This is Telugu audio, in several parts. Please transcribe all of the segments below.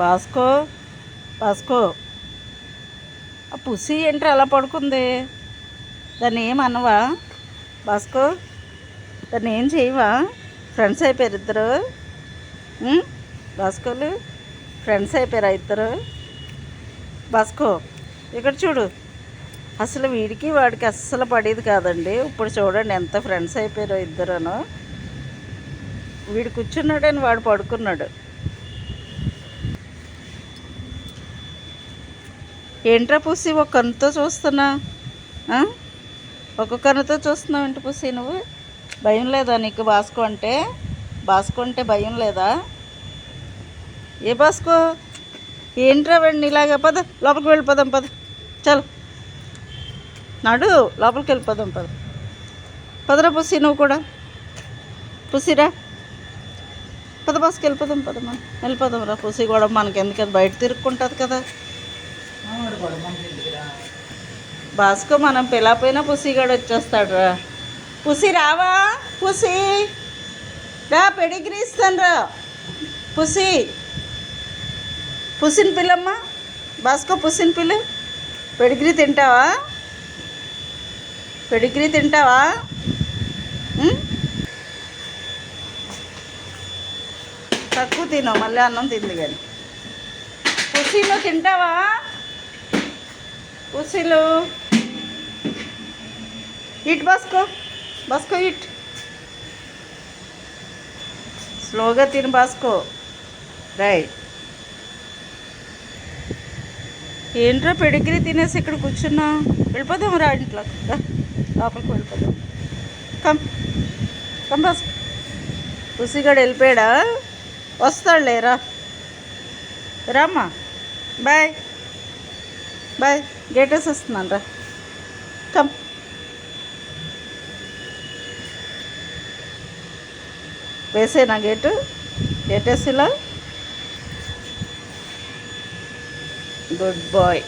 భాస్కో భాస్కో ఆ పుసి ఏంట్రా అలా పడుకుంది? దాన్ని ఏమనవా భాస్కో? దాన్ని ఏం చేయవా? ఫ్రెండ్స్ అయిపోయారు ఇద్దరు. భాస్కోలు ఫ్రెండ్స్ అయిపోయారా ఇద్దరు? భాస్కో ఇక్కడ చూడు, అసలు వీడికి వాడికి అస్సలు పడేది కాదండి. ఇప్పుడు చూడండి ఎంత ఫ్రెండ్స్ అయిపోయారో ఇద్దరును. వీడు కూర్చున్నాడని వాడు పడుకున్నాడు. ఏంట్రా పుసి ఒక కన్నుతో చూస్తున్నా? ఒక కన్నుతో చూస్తున్నావు ఏంటి పుసి? నువ్వు భయం లేదా నీకు? భాస్కో అంటే భయం లేదా? ఏ భాస్కో ఏంట్రా వాడిని ఇలాగ? పద లోపలికి వెళ్ళిపోదాం, పద చలో నడు, లోపలికి వెళ్ళిపోదాం, పదరా పుసి. నువ్వు కూడా పుసిరా, పద బస్కి వెళ్ళిపోదాం, పదమ్మా వెళ్ళిపోదాం రా. పుసి కూడా మనకి ఎందుకది బయట తిరుక్కుంటుంది కదా. భాస్కో మనం పిల్లపోయినా పుసిగాడు వచ్చేస్తాడు రా. పుసి రావా? పుసి రా, పెడిగ్రీ ఇస్తాను రా. పుసిని పిల్లమ్మా. భాస్కో పుసిని పిల్లు. పెడిగ్రీ తింటావా? తక్కువ తిను, మళ్ళీ అన్నం తింది కానీ. పుసి నువ్వు తింటావా? పుసిలు ఇట్ భాస్కో ఇట్. స్లోగా తిను భాస్కో. రైట్. ఏంట్రా పెడిగ్రీ తినేసి ఇక్కడ కూర్చున్నా? వెళ్ళిపోదాం రా ఇంట్లో, లోపలికి వెళ్ళిపోదాం. కమ్ భాస్కో. పుసిగాడు వెళ్ళిపోయాడా? వస్తాడులే, రామ్మా. బాయ్ గేట్ వేసి వస్తున్నాను రా. కమ్. వేసేనా గేట్ వేసిలా? Good bye.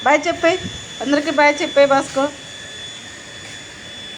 బాయ్ చెప్పే అందరికీ, బాయ్ చెప్పే భాస్కో.